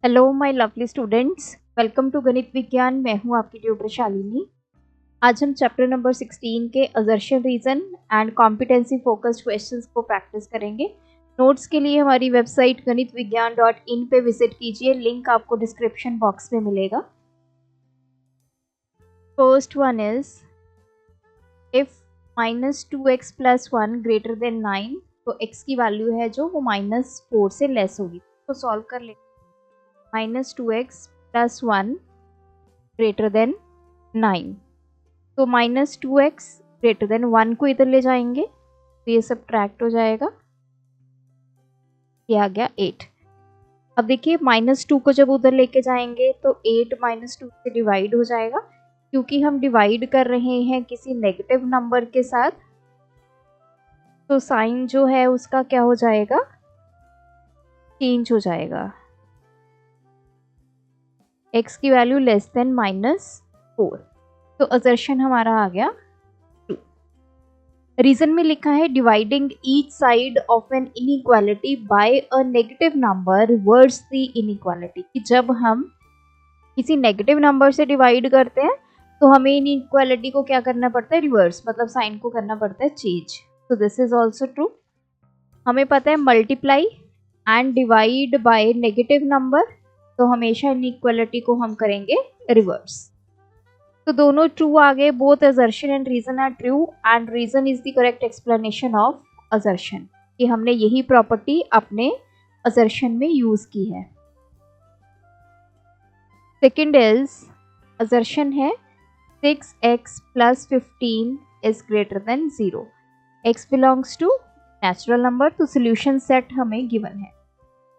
Hello my lovely students, welcome to Ganit Vigyan. मैं हूं आपकी ट्यूटर शालिनी। आज हम चैप्टर नंबर 16 के assertion reason and competency focused questions को प्रैक्टिस करेंगे। नोट्स के लिए हमारी वेबसाइट ganitviggyan.in पे विजिट कीजिए, लिंक आपको डिस्क्रिप्शन बॉक्स में मिलेगा। First one is if -2x + 1 greater than 9, तो x की वैल्यू है जो वो -4 से लेस होगी। तो सॉल्व कर लेते हैं। -2x + 1 ग्रेटर देन 9, तो -2x ग्रेटर देन 1 को इधर ले जाएंगे तो ये सब्ट्रैक्ट हो जाएगा, ये आ गया 8। अब देखिए -2 को जब उधर लेके जाएंगे तो 8 -2 से डिवाइड हो जाएगा, क्योंकि हम डिवाइड कर रहे हैं किसी नेगेटिव नंबर के साथ, तो साइन जो है उसका क्या हो जाएगा, चेंज हो जाएगा। x की वैल्यू लेस देन -4, तो असर्शन हमारा आ गया 2। रीजन में लिखा है dividing each side of an inequality by a negative number words the inequality, कि जब हम किसी नेगेटिव नंबर से डिवाइड करते हैं तो हमें इनइक्वालिटी को क्या करना पड़ता है, रिवर्स, मतलब साइन को करना पड़ता है चेंज। तो दिस इज ऑल्सो ट्रू। हमें पता है multiply and divide by negative number, तो हमेशा इनइक्वालिटी को हम करेंगे रिवर्स। तो दोनों ट्रू आ गए, both assertion and reason are true and reason is the correct explanation of assertion, कि हमने यही प्रॉपर्टी अपने असर्शन में यूज की है। सेकंड इज असर्शन है 6x + 15 is greater than 0। x belongs to natural number, तो सोल्यूशन सेट हमें गिवन है,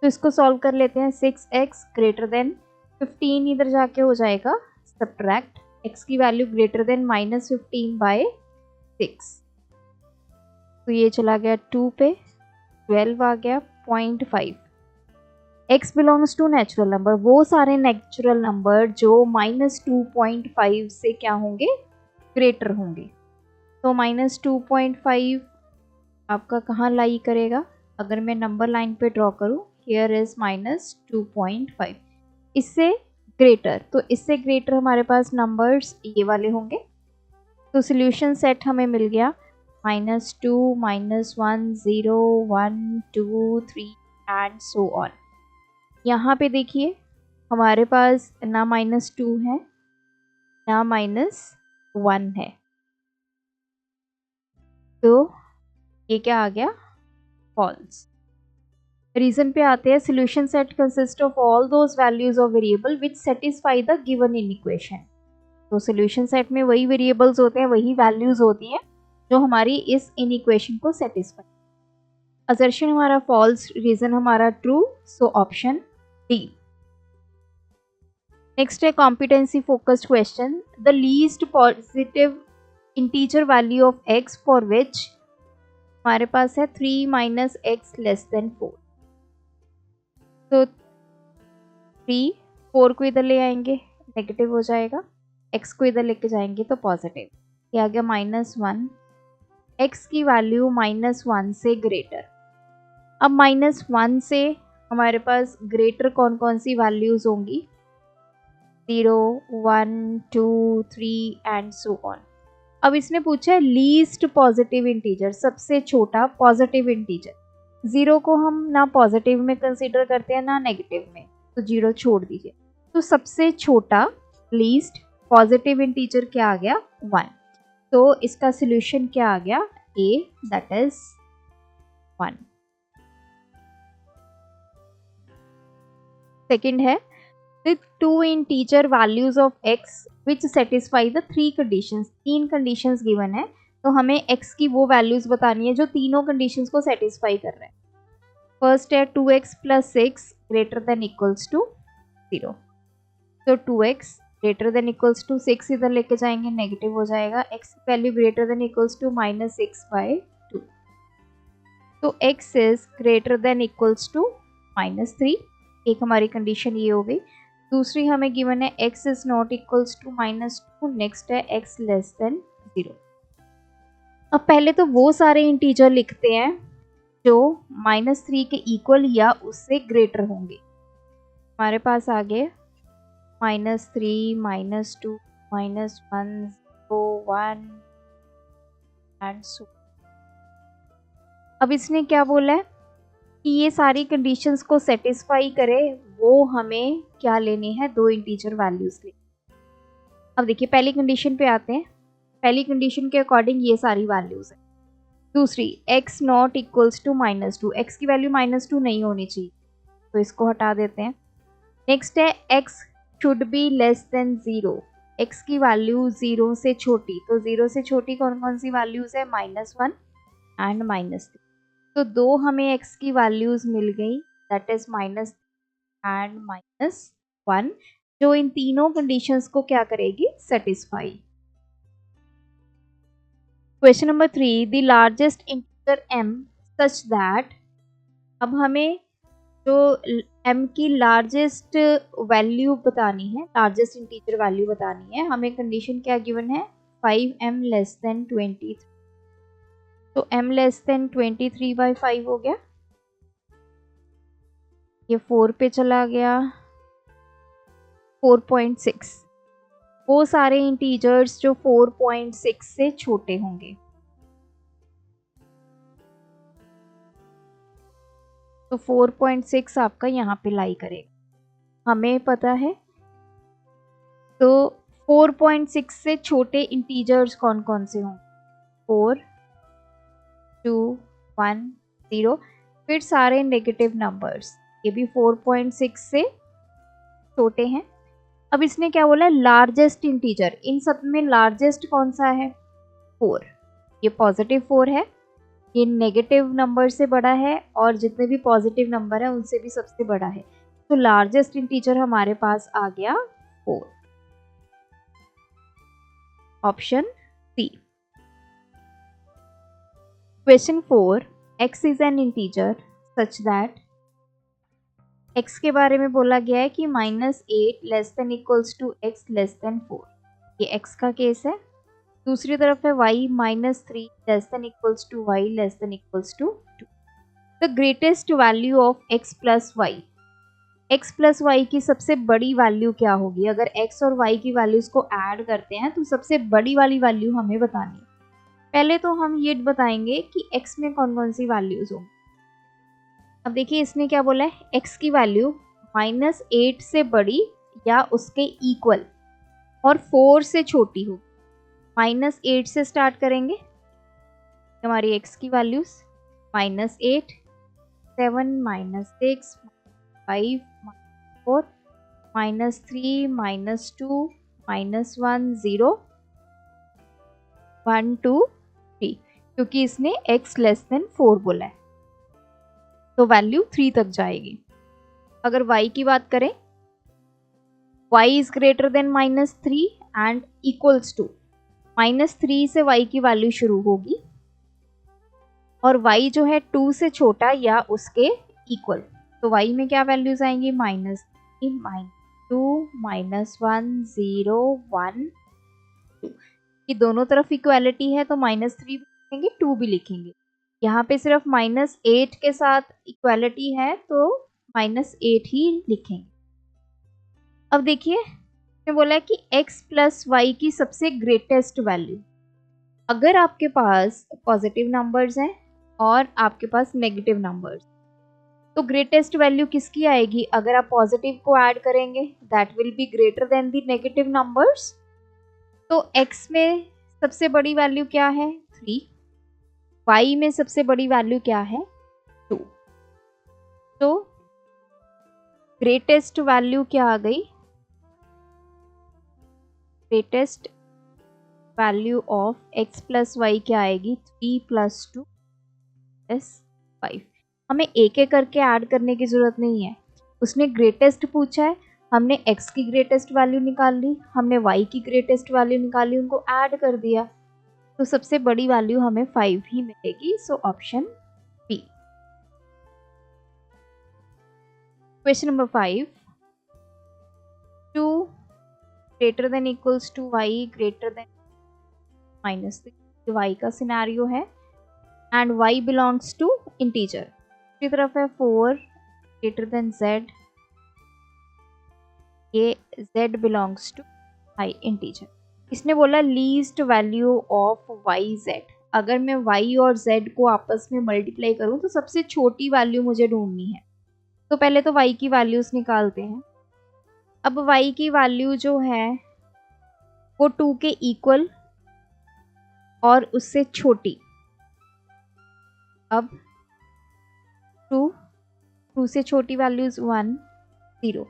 तो इसको सॉल्व कर लेते हैं। 6x ग्रेटर देन 15 इधर जाके हो जाएगा सब्ट्रैक्ट x की वैल्यू ग्रेटर देन -15/6, तो ये चला गया 2 पे, 12 आ गया 0.5। x belongs to natural number, वो सारे नेचुरल नंबर जो -2.5 से क्या होंगे, ग्रेटर होंगे। तो -2.5 आपका कहाँ लाई करेगा, अगर मैं नंबर लाइन पे ड्रॉ करूँ, हियर इज -2.5, इससे ग्रेटर, तो इससे ग्रेटर हमारे पास नंबर्स ये वाले होंगे। तो सोल्यूशन सेट हमें मिल गया -2, -1, 0, 1, 2, 3 एंड सो ऑन। यहाँ पे देखिए हमारे पास ना -2 है ना -1 है, तो ये क्या आ गया, फॉल्स। रीजन पे आते हैं। Solution set consist of all those values of variable which satisfy the given in equation, तो सोल्यूशन सेट में वही वेरिएबल्स होते हैं, वही वैल्यूज होती हैं जो हमारी इस इन इक्वेशन को सेटिस्फाई। असर्शन हमारा फॉल्स, रीजन हमारा true, so option D. Next है competency focused question. The least positive integer value of x for which हमारे पास है 3 - x <4। तो 3, 4 को इधर ले आएंगे नेगेटिव हो जाएगा, x को इधर लेके जाएंगे तो पॉजिटिव, ये आ गया -1। x की वैल्यू -1 से ग्रेटर। अब -1 से हमारे पास ग्रेटर कौन कौन सी वैल्यूज होंगी, 0, 1, 2, 3 एंड सो ऑन। अब इसने पूछा है लीस्ट पॉजिटिव इंटीजर, सबसे छोटा पॉजिटिव इंटीजर। 0 को हम ना पॉजिटिव में कंसीडर करते हैं ना नेगेटिव में, तो 0 छोड़ दीजिए। तो सबसे छोटा लीस्ट पॉजिटिव इंटीजर क्या आ गया, 1, तो इसका सोल्यूशन क्या आ गया, a, दैट इज 1। सेकंड है with 2 integer values of x which satisfy the 3 conditions, 3 conditions given है, तो हमें x की वो वैल्यूज बतानी है जो तीनों कंडीशंस को सेटिस्फाई कर रहे हैं। फर्स्ट है 2x + 6 greater than equals to 0, तो 2x greater than equals to 6 इधर लेके जाएंगे नेगेटिव हो जाएगा, x की value greater than equals to -6/2, तो x is greater than equals to -3, एक हमारी कंडीशन ये हो गई। दूसरी हमें गिवन है x is not equals to -2, next है x लेस देन 0। अब पहले तो वो सारे इंटीजर लिखते हैं जो -3 के इक्वल या उससे ग्रेटर होंगे। हमारे पास आ गए -3, -2, -1, 0, 1 एंड सो। अब इसने क्या बोला है कि ये सारी कंडीशंस को सेटिस्फाई करे, वो हमें क्या लेने हैं, 2 इंटीजर वैल्यूज ले। अब देखिए पहली कंडीशन पे आते हैं। पहली कंडीशन के अकॉर्डिंग ये सारी वैल्यूज है। दूसरी, x not equals to -2, x की वैल्यू -2 नहीं होनी चाहिए, तो इसको हटा देते हैं। नेक्स्ट है x should be less than 0, x की वैल्यू 0 से छोटी, तो 0 से छोटी कौन कौन सी वैल्यूज है, -1 एंड -3। तो 2 हमें x की वैल्यूज मिल गई, दैट इज माइनस एंड -1, जो इन तीनों कंडीशंस को क्या करेगी, satisfy. Question number 3, the largest integer m such that. अब हमें जो m की लार्जेस्ट वैल्यू बतानी है, लार्जेस्ट इंटीजर वैल्यू बतानी है, हमें कंडीशन क्या गिवन है, 5m लेस देन 23। तो m लेस देन 23/5 हो गया, ये 4 पे चला गया, 4.6। वो सारे इंटीजर्स जो 4.6 से छोटे होंगे, तो 4.6 आपका यहाँ पे लाई करेगा, हमें पता है। तो 4.6 से छोटे इंटीजर्स कौन कौन से होंगे, 4, 2, 1, 0, फिर सारे नेगेटिव नंबर्स, ये भी 4.6 से छोटे हैं। अब इसने क्या बोला, लार्जेस्ट इंटीजर, इन सब में लार्जेस्ट कौन सा है, 4, ये पॉजिटिव 4 है, ये नेगेटिव नंबर से बड़ा है, और जितने भी पॉजिटिव नंबर है उनसे भी सबसे बड़ा है। तो लार्जेस्ट इंटीजर हमारे पास आ गया 4, option C. Question 4, x is an integer such that. x के बारे में बोला गया है कि -8 less than equals to x less than 4, ये x का केस है। दूसरी तरफ है y -3 less than equals to y less than equals to 2। The greatest value of x plus y, x plus y की सबसे बड़ी वैल्यू क्या होगी, अगर x और y की वैल्यूज को ऐड करते हैं तो सबसे बड़ी वाली वैल्यू हमें बतानी है। पहले तो हम ये बताएंगे कि x में कौन कौन सी वैल्यूज होंगी। अब देखिए इसने क्या बोला है, x की वैल्यू -8 से बड़ी या उसके इक्वल और 4 से छोटी हो। -8 से स्टार्ट करेंगे, हमारी x की वैल्यूज -8, 7, -6, 5, -4, -3, -2, -1, 0, 1, 2, 3, क्योंकि इसने x लेस देन 4 बोला है, तो वैल्यू 3 तक जाएगी। अगर y की बात करें, y is greater than -3 and equals to, -3 से y की वैल्यू शुरू होगी, और y जो है 2 से छोटा या उसके इक्वल, तो y में क्या वैल्यूज आएंगी, -3, -2, -1, 0, 1, 2। ये दोनों तरफ इक्वालिटी है, तो -3 भी लिखेंगे, 2 भी लिखेंगे। यहाँ पे सिर्फ -8 के साथ इक्वालिटी है, तो -8 ही लिखेंगे। अब देखिए बोला है कि x प्लस वाई की सबसे ग्रेटेस्ट वैल्यू, अगर आपके पास पॉजिटिव नंबर्स हैं और आपके पास नेगेटिव नंबर्स, तो ग्रेटेस्ट वैल्यू किसकी आएगी, अगर आप पॉजिटिव को ऐड करेंगे that will be greater than the negative numbers. तो x में सबसे बड़ी वैल्यू क्या है, 3, y में सबसे बड़ी वैल्यू क्या है, 2, तो ग्रेटेस्ट वैल्यू क्या आ गई, greatest value of x plus y क्या आएगी, 3 + 2 + 5। हमें एक एक करके ऐड करने की जरूरत नहीं है, उसने ग्रेटेस्ट पूछा है, हमने x की ग्रेटेस्ट वैल्यू निकाल ली, हमने y की ग्रेटेस्ट वैल्यू निकाली, उनको ऐड कर दिया, तो सबसे बड़ी वैल्यू हमें 5 ही मिलेगी। So option B. Question number 5, 2 greater than equals to y greater than -3, y का सिनेरियो है, and y belongs to integer. दूसरी तरफ है 4 ग्रेटर देन z ये z belongs to high integer. इसने बोला least value of y z. अगर मैं y और z को आपस में मल्टीप्लाई करूं तो सबसे छोटी वैल्यू मुझे ढूंढनी है। तो पहले तो y की वैल्यूज निकालते हैं। अब y की वैल्यू जो है वो 2 के इक्वल और उससे छोटी। अब 2 से छोटी वैल्यूज 1 0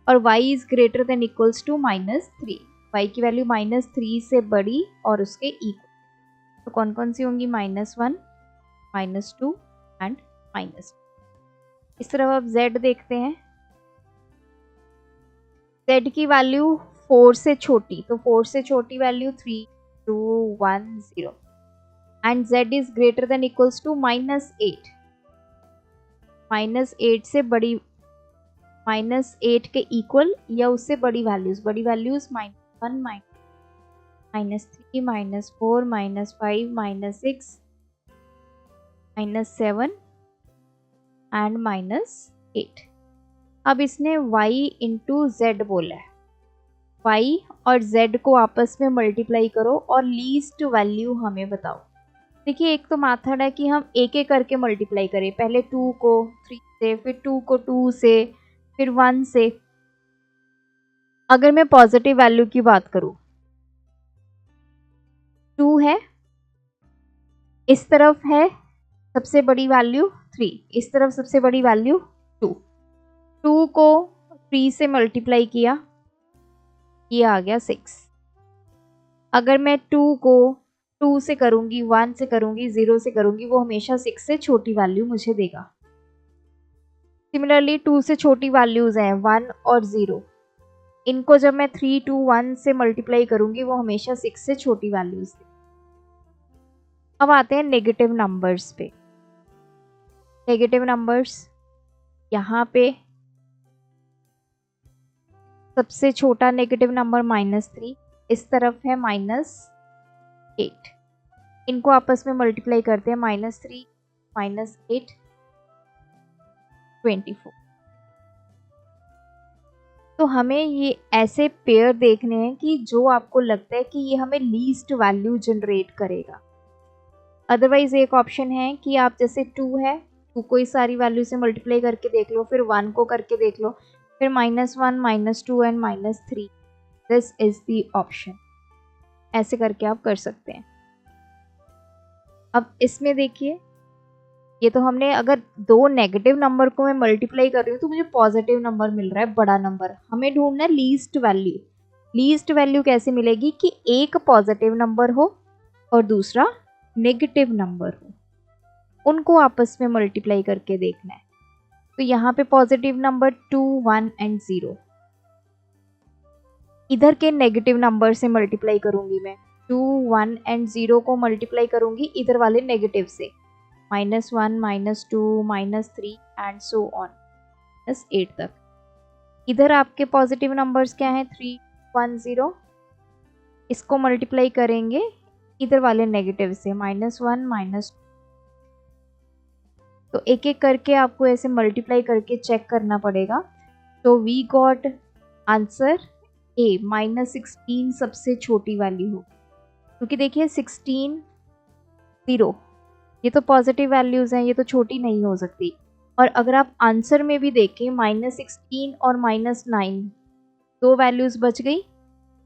और y is greater than equals to -3। y की वैल्यू -3 से बड़ी और उसके इक्वल। तो कौन कौन सी होंगी? -1, -2 एंड -2। इस तरफ अब z देखते हैं। z की वैल्यू 4 से छोटी, तो 4 से छोटी value 3 2 1 0 and z is greater than equals to -8। -8 से बड़ी, -8 के इक्वल या उससे बड़ी वैल्यूज -1 -3 -4 -5 -6 -7 एंड -8। अब इसने y इंटू जेड बोला है। y और z को आपस में मल्टीप्लाई करो और लीस्ट वैल्यू हमें बताओ। देखिए एक तो मेथड है कि हम एक एक करके मल्टीप्लाई करें, पहले 2 को 3 से, फिर 2 को 2 से, फिर 1 से। अगर मैं पॉजिटिव वैल्यू की बात करूं, 2 है, इस तरफ है सबसे बड़ी वैल्यू 3, इस तरफ सबसे बड़ी वैल्यू 2। 2 को 3 से मल्टीप्लाई किया, ये आ गया 6। अगर मैं 2 को 2 से करूंगी, 1 से करूंगी, 0 से करूंगी, वो हमेशा 6 से छोटी वैल्यू मुझे देगा। सिमिलरली 2 से छोटी वैल्यूज हैं 1 और 0, इनको जब मैं 3 2 1 से मल्टीप्लाई करूंगी वो हमेशा 6 से छोटी वैल्यूज देगा। अब आते हैं नेगेटिव नंबर्स पे। नेगेटिव नंबर्स, यहाँ पे सबसे छोटा नेगेटिव नंबर -3, इस तरफ है -8। इनको आपस में मल्टीप्लाई करते हैं, -3 -8 24। तो हमें ये ऐसे पेयर देखने हैं कि जो आपको लगता है कि ये हमें लीस्ट वैल्यू जनरेट करेगा। अदरवाइज एक ऑप्शन है कि आप जैसे 2 है, 2 को इस सारी वैल्यू से मल्टीप्लाई करके देख लो, फिर 1 को करके देख लो, फिर -1 -2 and -3। This is the option. ऐसे करके आप कर सकते हैं। अब इसमें देखिए, ये तो हमने, अगर दो नेगेटिव नंबर को मैं मल्टीप्लाई कर रही हूँ तो मुझे पॉजिटिव नंबर मिल रहा है, बड़ा नंबर। हमें ढूंढना है लीस्ट वैल्यू। लीस्ट वैल्यू कैसे मिलेगी? कि एक पॉजिटिव नंबर हो और दूसरा नेगेटिव नंबर हो, उनको आपस में मल्टीप्लाई करके देखना है। तो यहाँ पे पॉजिटिव नंबर 2 1 एंड 0, इधर के नेगेटिव नंबर से मल्टीप्लाई करूंगी मैं। 2 1 एंड 0 को मल्टीप्लाई करूंगी इधर वाले नेगेटिव से, -1 -2 -3 एंड सो ऑन -8 तक। इधर आपके पॉजिटिव नंबर्स क्या हैं? 3 1 0, इसको मल्टीप्लाई करेंगे इधर वाले नेगेटिव से, -1 -2। तो एक एक करके आपको ऐसे मल्टीप्लाई करके चेक करना पड़ेगा। तो वी गॉट आंसर ए, -16 सबसे छोटी वैल्यू हो, क्योंकि देखिए 16 0, ये तो पॉजिटिव वैल्यूज हैं, ये तो छोटी नहीं हो सकती। और अगर आप आंसर में भी देखें, -16 और -9, दो वैल्यूज बच गई,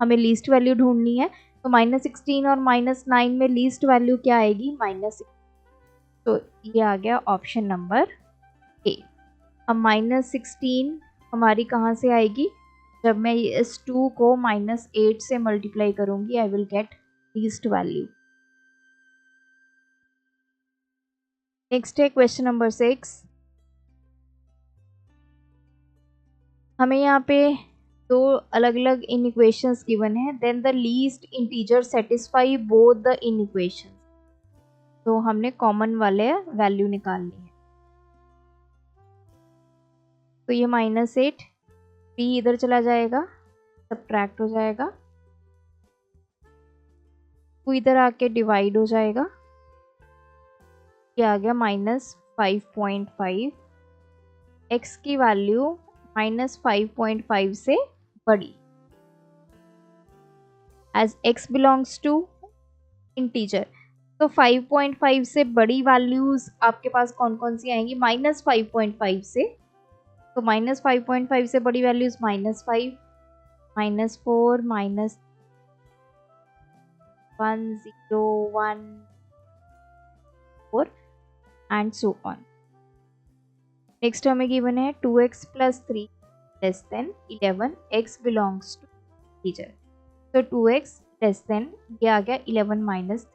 हमें लीस्ट वैल्यू ढूंढनी है। तो -16 और -9 में लीस्ट वैल्यू क्या आएगी? -6। तो ये आ गया ऑप्शन नंबर ए। अब -16 हमारी कहाँ से आएगी? जब मैं इस 2 को -8 से मल्टीप्लाई करूंगी, I will get least value. Next है क्वेश्चन नंबर 6। हमें यहाँ पे दो अलग अलग इनइक्वेशंस गिवन है। Then the least integer satisfy both the inequations. तो हमने कॉमन वाले वैल्यू निकालनी है। तो ये -8, p इधर चला जाएगा, सब्ट्रैक्ट हो जाएगा, 2 इधर आके डिवाइड हो जाएगा, ये आ गया -5.5। x की वैल्यू -5.5 से बड़ी, as x belongs to integer. तो 5.5 से बड़ी वैल्यूज आपके पास कौन कौन सी आएंगी? -5.5 से, तो -5.5 से बड़ी values -5, -4, -1, 0, 1, 4 and so on. Next हमें गिवन है 2x + 3 less than 11, x belongs to integer. तो 2x लेस देन, ये आ गया 11 माइनस,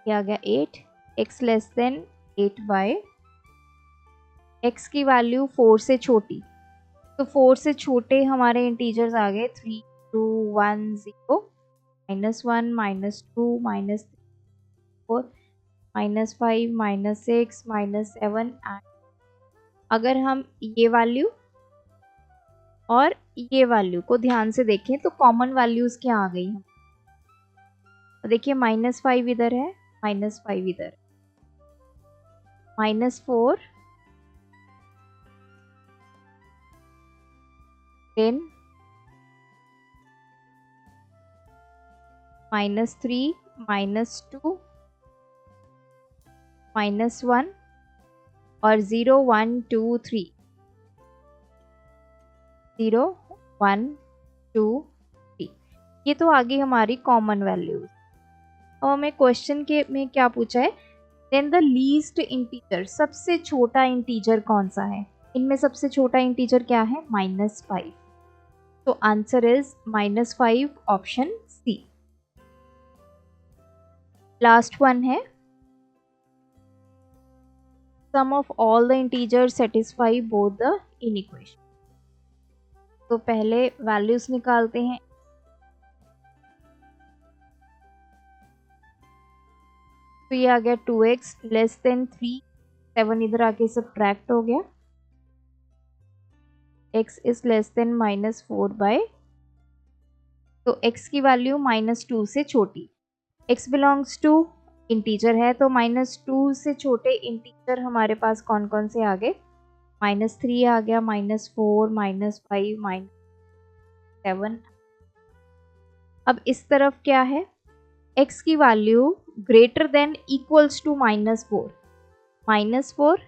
ये आ गया 8, x less than 8 by x की वैल्यू 4 से छोटी, तो 4 से छोटे हमारे इंटीजर्स आ गए 3, 2, 1, 0, -1, -2, -3, -4, -5, -6, -7 एंड अगर हम ये वैल्यू और ये वैल्यू को ध्यान से देखें तो कॉमन वैल्यूज क्या आ गई? तो देखिए -5 इधर है, -5 इधर, -4, 10, -3, -2, -1 और 0, 1, 2, 3, 0, 1, 2, 3, ये तो आ गई हमारी कॉमन वैल्यूज। और हमें क्वेश्चन के में क्या पूछा है? देन द लीस्ट इंटीजर, सबसे छोटा इंटीजर कौन सा है? इनमें सबसे छोटा इंटीजर क्या है? -5। तो answer is -5, option C. Last one है sum of all the integer satisfy both the inequation. तो पहले वैल्यूज निकालते हैं। तो ये आ गया 2x लेस देन 3, 7 इधर आके सब्ट्रैक्ट हो गया, x is less than -4 by, तो x की वैल्यू -2 से छोटी, x बिलोंग्स टू इंटीजर है, तो -2 से छोटे इंटीजर हमारे पास कौन कौन से आ गए? -3 आ गया, -4, -5, -7। अब इस तरफ क्या है? x की value greater than equals to -4, -4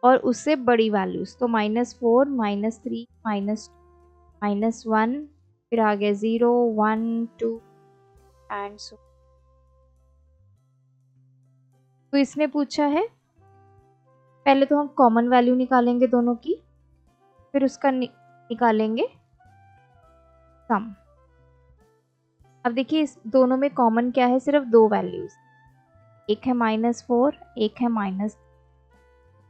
और उससे बड़ी वैल्यूज, तो -4, -3, -1, फिर आ गया 0, 1, 2 एंड सो। तो इसने पूछा है, पहले तो हम कॉमन वैल्यू निकालेंगे दोनों की, फिर उसका निकालेंगे सम। अब देखिए इस दोनों में कॉमन क्या है? सिर्फ दो वैल्यूज, एक है -4, एक है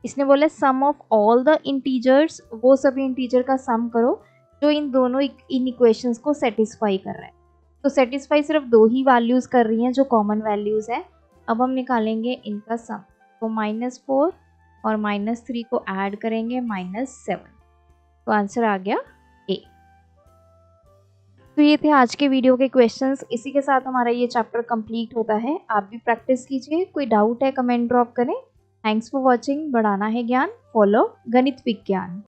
इसने बोला सम ऑफ ऑल द इंटीजर्स, वो सभी इंटीजर का सम करो जो इन दोनों इन इक्वेशंस को सेटिस्फाई कर रहा है। तो सेटिस्फाई सिर्फ दो ही वैल्यूज कर रही हैं जो कॉमन वैल्यूज है। अब हम निकालेंगे इनका सम, तो -4 और -3 को ऐड करेंगे -7, तो आंसर आ गया ए। तो ये थे आज के वीडियो के क्वेश्चंस। इसी के साथ हमारा ये चैप्टर कंप्लीट होता है। आप भी प्रैक्टिस कीजिए, कोई डाउट है कमेंट ड्रॉप करें। Thanks for watching. बढ़ाना है ज्ञान, फॉलो गणित विज्ञान।